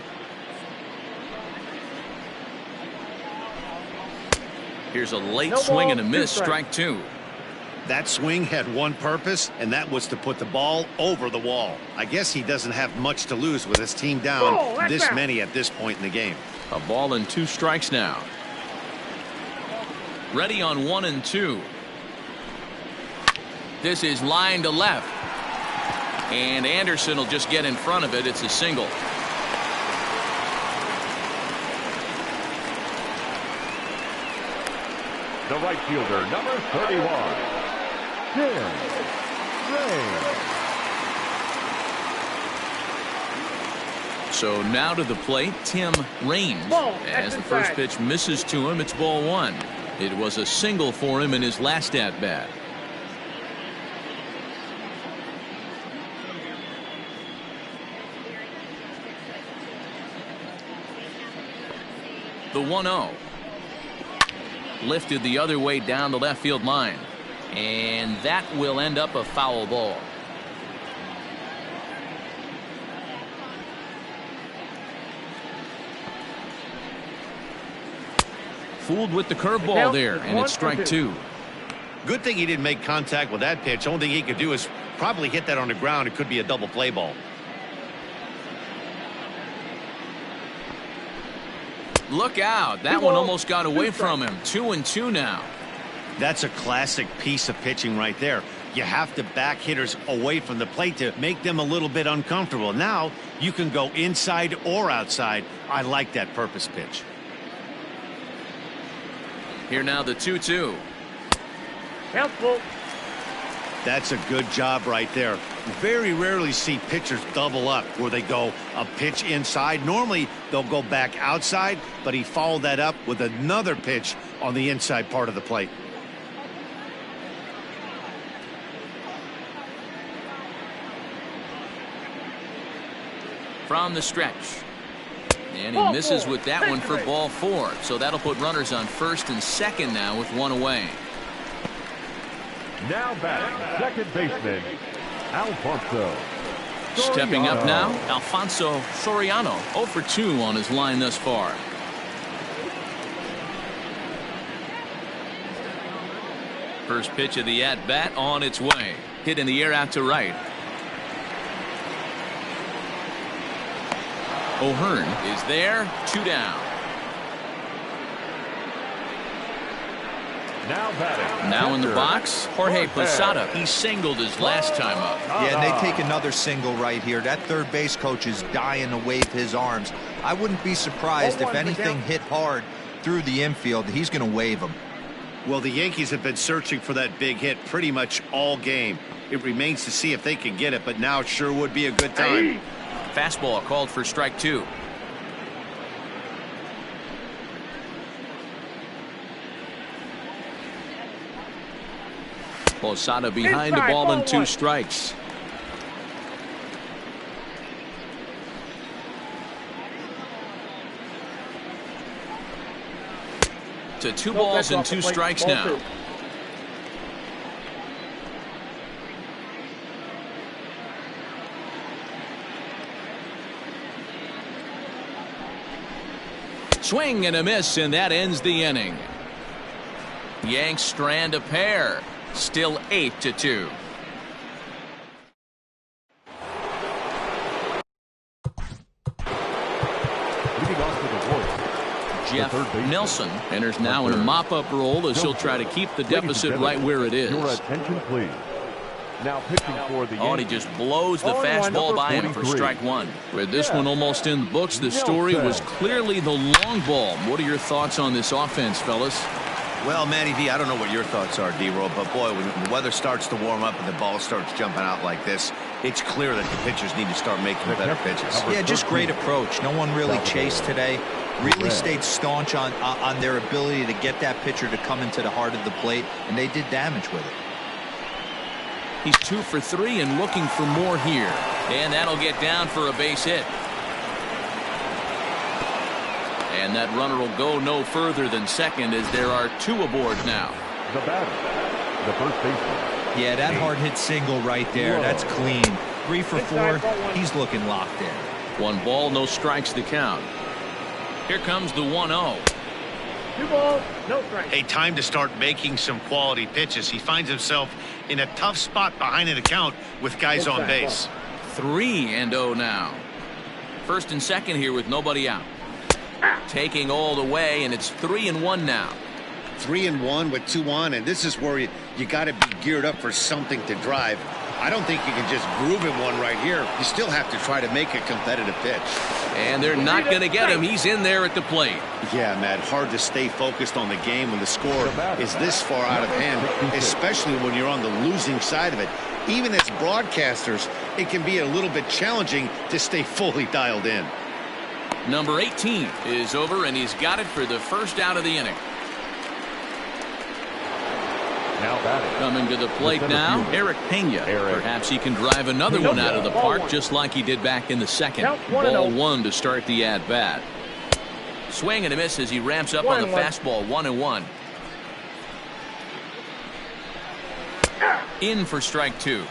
Here's a late swing and a miss, strike 2. That swing had one purpose, and that was to put the ball over the wall. I guess he doesn't have much to lose with his team down this many at this point in the game. A ball and 2 strikes now. Ready on 1-2. This is line to left. And Anderson will just get in front of it. It's a single. The right fielder, number 31, Tim Raines. So now to the plate, Tim Raines. As the first pitch misses to him, it's ball 1. It was a single for him in his last at-bat. The 1-0. Lifted the other way down the left field line. And that will end up a foul ball. Fooled with the curveball there, and it's strike 2. Good thing he didn't make contact with that pitch. Only thing he could do is probably hit that on the ground. It could be a double play ball. Look out. That one almost got away from him. 2-2 now. That's a classic piece of pitching right there. You have to back hitters away from the plate to make them a little bit uncomfortable. Now you can go inside or outside. I like that purpose pitch. Here now the 2-2. Helpful. That's a good job right there. Very rarely see pitchers double up where they go a pitch inside. Normally they'll go back outside, but he followed that up with another pitch on the inside part of the plate. From the stretch. And he misses with that one for ball 4. So that'll put runners on first and second now with 1 away. Now batting, second baseman, Alfonso Stepping up Soriano. now, Alfonso Soriano, 0 for 2 on his line thus far. First pitch of the at-bat on its way. Hit in the air out to right. O'Hearn is there, 2 down. Now batting. Now in the box, Jorge Posada. He singled his last time up. Yeah, and they take another single right here. That third base coach is dying to wave his arms. I wouldn't be surprised if anything hit hard through the infield. He's going to wave them. Well, the Yankees have been searching for that big hit pretty much all game. It remains to see if they can get it, but now it sure would be a good time. Fastball called for strike 2. Posada behind the ball and 2 strikes. To 2 balls and 2 strikes now. Swing and a miss, and that ends the inning. Yanks strand a pair. Still 8-2. Jeff Nelson enters now in a mop-up role as he'll try to keep the deficit right where it is. Your attention, please. Now pitching for the Yankees. Oh, and he just blows the fastball by him for strike one. With this one almost in the books, the story was clearly the long ball. What are your thoughts on this offense, fellas? Well, Matty V, I don't know what your thoughts are, D-Roll, but boy, when the weather starts to warm up and the ball starts jumping out like this, it's clear that the pitchers need to start making better pitches. Yeah, just great approach. No one really chased today. Really stayed staunch on their ability to get that pitcher to come into the heart of the plate, and they did damage with it. He's 2 for 3 and looking for more here. And that'll get down for a base hit. And that runner will go no further than second as there are 2 aboard now. The batter, the first baseman. Yeah, that hard hit single right there. That's clean. 3 for 4. He's looking locked in. 1 ball, no strikes the count. Here comes the 1-0. 2 balls, no strikes. A time to start making some quality pitches. He finds himself in a tough spot behind in the count with guys on base. 3-0 now. First and second here with nobody out. Taking all the way, and it's 3-1 now. 3-1 with 2 on, and this is where you got to be geared up for something to drive. I don't think you can just groove him one right here. You still have to try to make a competitive pitch. And they're not going to get him. He's in there at the plate. Yeah, Matt, hard to stay focused on the game when the score is this far out of hand, especially when you're on the losing side of it. Even as broadcasters, it can be a little bit challenging to stay fully dialed in. Number 18 is over, and he's got it for the first out of the inning. Now batting. Coming to the plate now, Eric Pena. Perhaps he can drive another one out of the park just like he did back in the second. Ball 1 to start the at-bat. Swing and a miss as he ramps up on the fastball. 1-1. In for strike 2.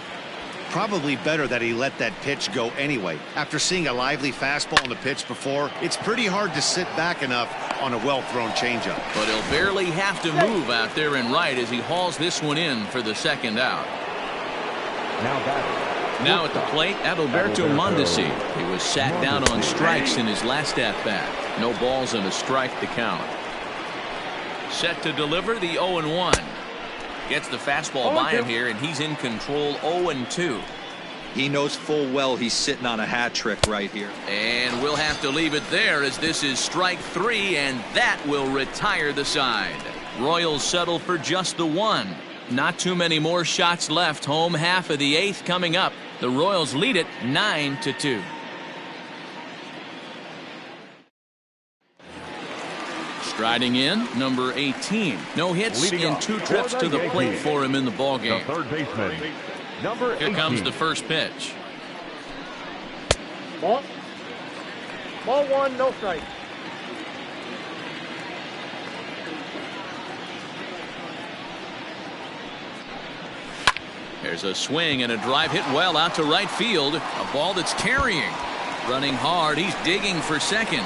Probably better that he let that pitch go anyway. After seeing a lively fastball on the pitch before, it's pretty hard to sit back enough on a well-thrown changeup. But he'll barely have to move out there and right as he hauls this one in for the second out. Now batting. Now at the plate, Adalberto Mondesi. He was sat down on strikes in his last at-bat. No balls and a strike to count. Set to deliver the 0-1. Gets the fastball by him here, and he's in control. 0-2. He knows full well he's sitting on a hat trick right here. And we'll have to leave it there as this is strike 3, and that will retire the side. Royals settle for just the 1. Not too many more shots left. Home half of the 8th coming up. The Royals lead it 9-2. Striding in, number 18. No hits in 2 trips to the plate for him in the ballgame. The third baseman, number 18. Here comes the first pitch. Ball 1, no strike. There's a swing and a drive hit well out to right field. A ball that's carrying. Running hard. He's digging for second.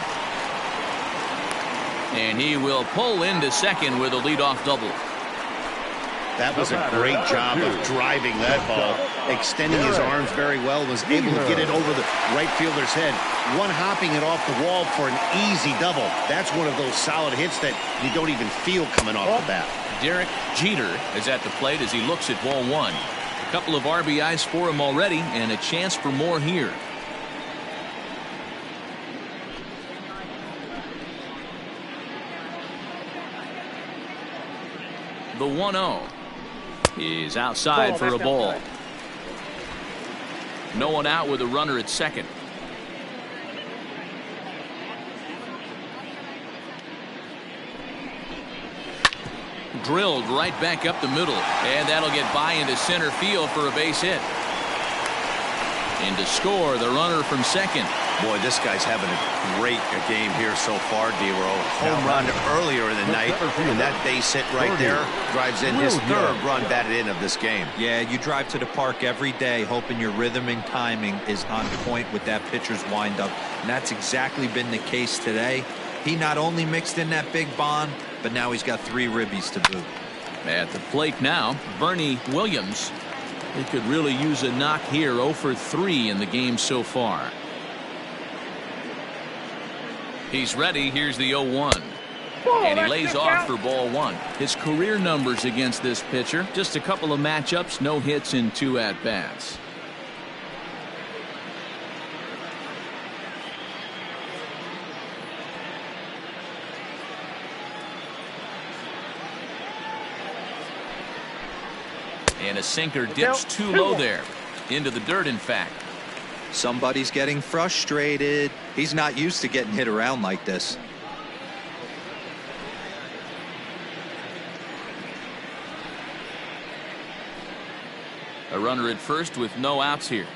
And he will pull into second with a leadoff double. That was a great job of driving that ball, extending his arms very well, was able to get it over the right fielder's head. One hopping it off the wall for an easy double. That's one of those solid hits that you don't even feel coming off the bat. Derek Jeter is at the plate as he looks at ball 1. A couple of RBIs for him already and a chance for more here. The 1-0 is outside for a ball. No one out with a runner at second. Drilled right back up the middle, and that'll get by into center field for a base hit. And to score, the runner from second. Boy, this guy's having a great game here so far, D-Roll. Home run earlier in the night, and that base hit right there drives in his 3rd run batted in of this game. Yeah, you drive to the park every day hoping your rhythm and timing is on point with that pitcher's windup, and that's exactly been the case today. He not only mixed in that big bond, but now he's got 3 ribbies to boot. At the plate now, Bernie Williams. He could really use a knock here. 0 for 3 in the game so far. He's ready. Here's the 0-1. And he lays off for ball 1. His career numbers against this pitcher, just a couple of matchups, no hits in 2 at-bats. And a sinker dips too low there. Into the dirt, in fact. Somebody's getting frustrated. He's not used to getting hit around like this. A runner at first with no outs here.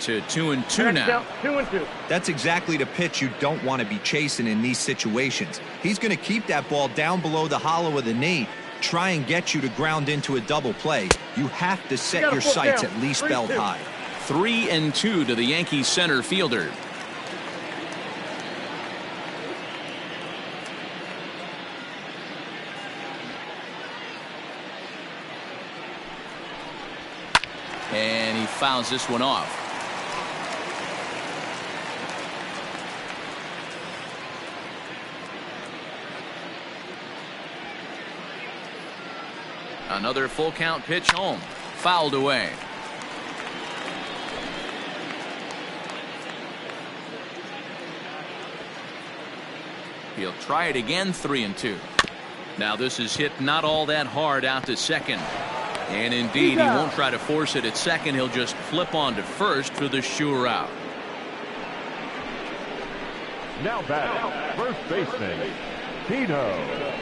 To 2-2 now. 2-2. That's exactly the pitch you don't want to be chasing in these situations. He's going to keep that ball down below the hollow of the knee, try and get you to ground into a double play. You have to set your sights at least belt high. 3-2 to the Yankees center fielder. And he fouls this one off. Another full count pitch home. Fouled away. He'll try it again. 3-2. Now this is hit not all that hard out to second. And indeed, he won't try to force it at second. He'll just flip on to first for the sure out. Now back, first baseman, Tito.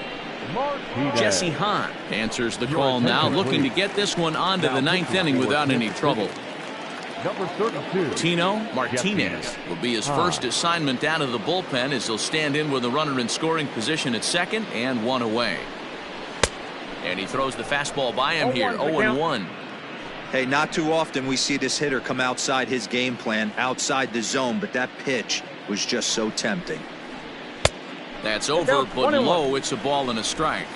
Jesse Hahn answers the call now, looking to get this one onto the 9th inning without any trouble. Number 32. Tino Martinez will be his first assignment down to the bullpen as he'll stand in with a runner in scoring position at second and 1 away. And he throws the fastball by him here. 0-1. Hey, not too often we see this hitter come outside his game plan, outside the zone, but that pitch was just so tempting. That's over, but low. It's a ball and a strike.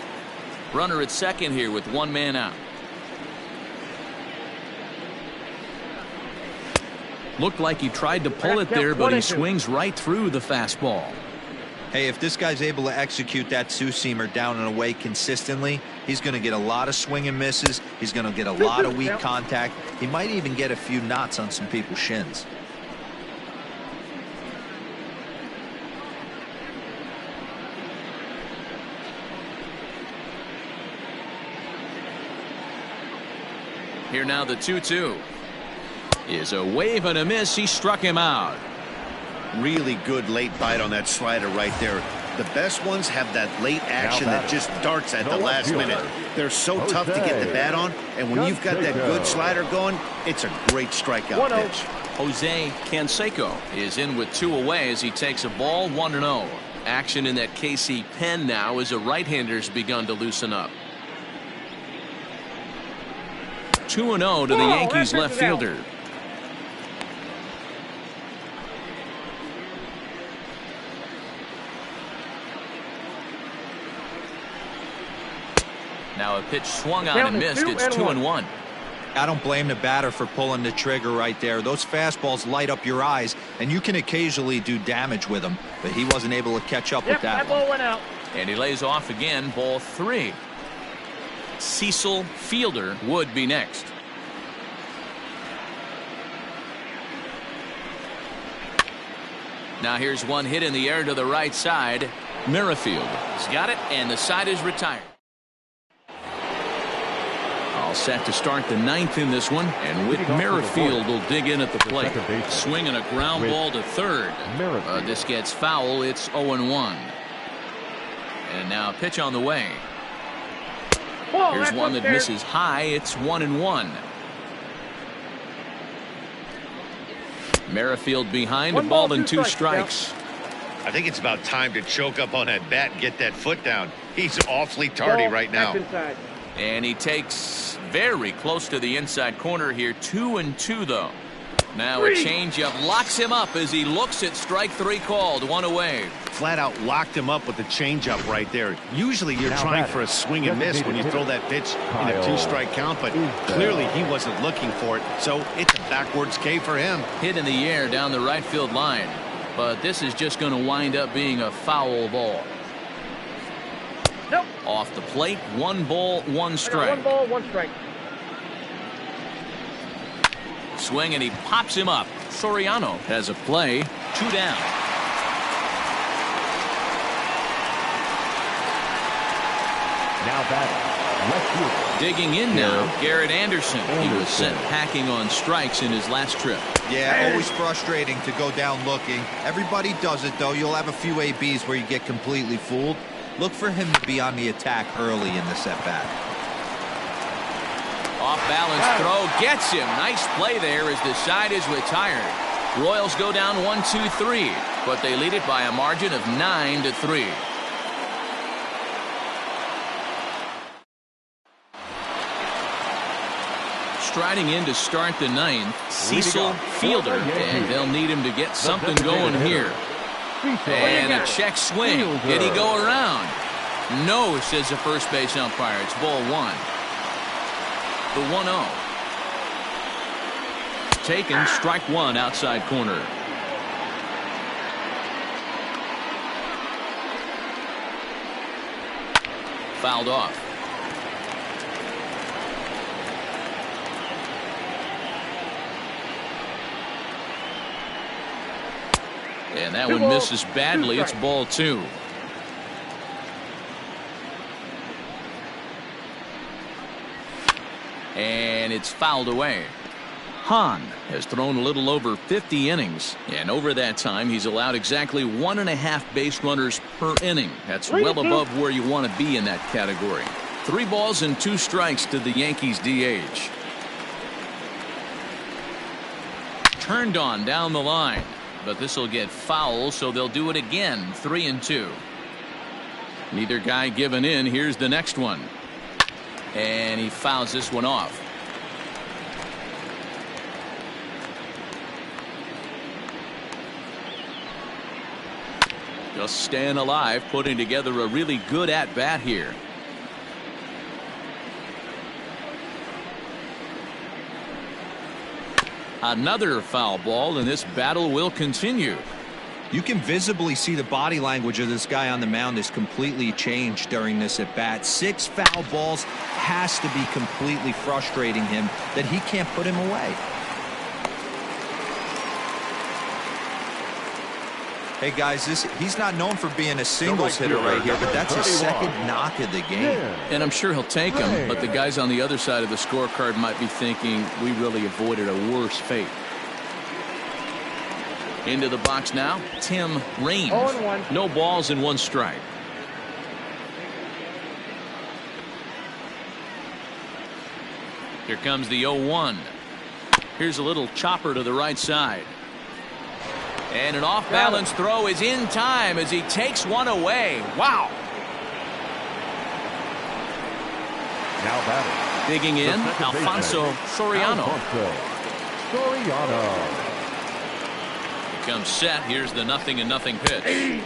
Runner at second here with 1 man out. Looked like he tried to pull it there, but he swings right through the fastball. Hey, if this guy's able to execute that two-seamer down and away consistently, he's going to get a lot of swing and misses. He's going to get a lot of weak contact. He might even get a few knots on some people's shins. Here now the 2-2 is a wave and a miss. He struck him out. Really good late bite on that slider right there. The best ones have that late action that just darts at the last minute. They're so tough to get the bat on, and when you've got that good slider going, it's a great strikeout pitch. Jose Canseco is in with 2 away as he takes a ball. 1-0. Action in that KC pen now as a right-hander's begun to loosen up. 2-0 to the Yankees left fielder. Now a pitch swung on and missed. It's 2-1. I don't blame the batter for pulling the trigger right there. Those fastballs light up your eyes, and you can occasionally do damage with them, but he wasn't able to catch up with that ball went out. And he lays off again. Ball 3. Cecil Fielder would be next. Now here's one hit in the air to the right side. Merrifield has got it, and the side is retired. All set to start the 9th in this one, and Whit Merrifield will dig in at the plate. Swinging a ground ball to third. This gets foul. It's 0-1. And now a pitch on the way. Here's one that misses high. It's 1-1. Merrifield behind, a ball and 2 strikes. I think it's about time to choke up on that bat and get that foot down. He's awfully tardy right now. And he takes very close to the inside corner here. 2-2 though. Now a changeup locks him up as he looks at strike 3 called. 1 away. Flat out locked him up with the changeup right there. Usually you're trying for a swing and miss when you throw that pitch in a 2-strike count, but clearly he wasn't looking for it, so it's a backwards K for him. Hit in the air down the right field line, but this is just going to wind up being a foul ball. Nope. Off the plate, 1 ball, 1 strike. 1 ball, 1 strike. Swing and he pops him up. Soriano has a play. 2 down. Now batting, left fielder. Digging in now, Garrett Anderson. He was sent packing on strikes in his last trip. Yeah, always frustrating to go down looking. Everybody does it, though. You'll have a few ABs where you get completely fooled. Look for him to be on the attack early in the at-bat. Off balance throw gets him. Nice play there as the side is retired. Royals go down 1-2-3, but they lead it by a margin of 9-3. Striding in to start the 9th, Cecil Fielder, and they'll need him to get something going here. And a check swing. Did he go around? No, says the first base umpire. It's ball 1. The 1-0. Taken, strike 1 outside corner. Fouled off. And that one misses badly. It's ball 2. And it's fouled away. Hahn has thrown a little over 50 innings, and over that time he's allowed exactly 1.5 base runners per inning. That's well above where you want to be in that category. 3 balls and 2 strikes to the Yankees DH. Turned on down the line, but this will get foul, so they'll do it again. 3-2. Neither guy giving in. Here's the next one. And he fouls this one off. Just staying alive, putting together a really good at-bat here. Another foul ball, and this battle will continue. You can visibly see the body language of this guy on the mound is completely changed during this at bat. 6 foul balls has to be completely frustrating him that he can't put him away. Hey guys, he's not known for being a singles hitter right here, but that's his second knock of the game. And I'm sure he'll take him, but the guys on the other side of the scorecard might be thinking we really avoided a worse fate. Into the box now, Tim Raines. 0-1. No balls and 1 strike. Here comes the 0-1. Here's a little chopper to the right side. And an off-balance throw is in time as he takes one away. Wow. Now batting. Digging in, Alfonso Soriano. Comes set. Here's the 0-0 pitch.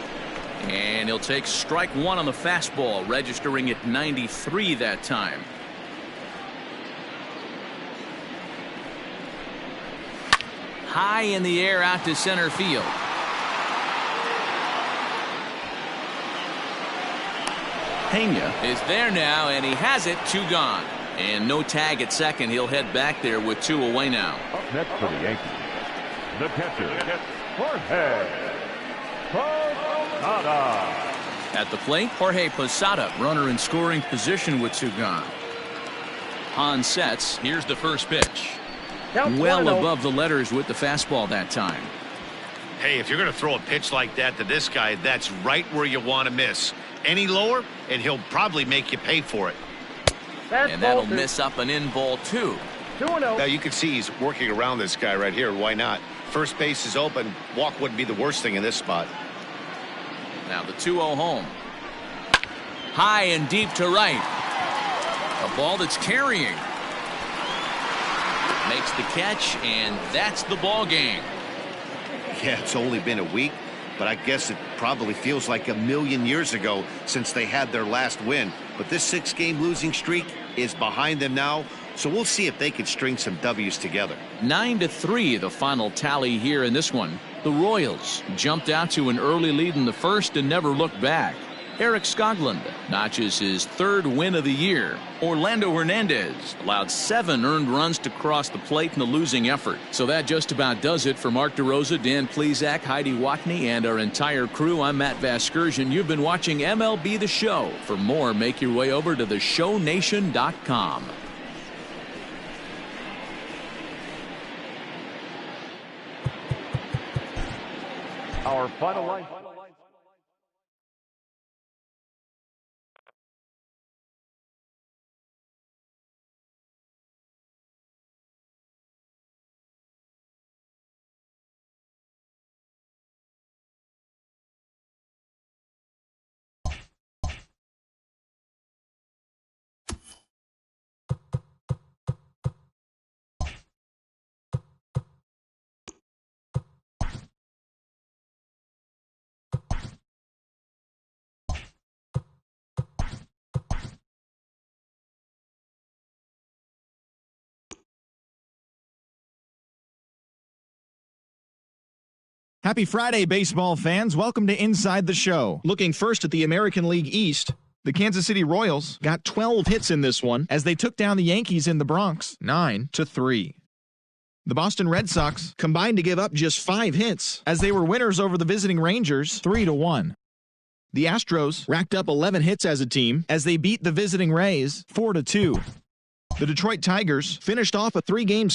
And he'll take strike 1 on the fastball, registering at 93 that time. High in the air out to center field. Pena is there now, and he has it. 2 gone. And no tag at second. He'll head back there with 2 away now. Up next for the Yankees, the catcher, Jorge Posada. At the plate, Jorge Posada, runner in scoring position with 2 gone. Hahn sets. Here's the first pitch. Well above the letters with the fastball that time. Hey, if you're going to throw a pitch like that to this guy, that's right where you want to miss. Any lower, and he'll probably make you pay for it. And that'll miss up an in ball 2. 2-0. Now you can see he's working around this guy right here. Why not? First base is open. Walk wouldn't be the worst thing in this spot. Now the 2-0 home. High and deep to right. A ball that's carrying. Makes the catch, and that's the ball game. Yeah, it's only been a week, but I guess it probably feels like a million years ago since they had their last win. But this 6-game losing streak is behind them now, so we'll see if they can string some W's together. 9-3 the final tally here in this one. The Royals jumped out to an early lead in the first and never looked back. Eric Skoglund notches his 3rd win of the year. Orlando Hernandez allowed 7 earned runs to cross the plate in the losing effort. So that just about does it for Mark DeRosa, Dan Plesac, Heidi Watney, and our entire crew. I'm Matt Vasgersian. You've been watching MLB The Show. For more, make your way over to theshownation.com. Our final line. Happy Friday, baseball fans. Welcome to Inside the Show. Looking first at the American League East, the Kansas City Royals got 12 hits in this one as they took down the Yankees in the Bronx 9-3. The Boston Red Sox combined to give up just 5 hits as they were winners over the visiting Rangers 3-1. The Astros racked up 11 hits as a team as they beat the visiting Rays 4-2. The Detroit Tigers finished off a 3-game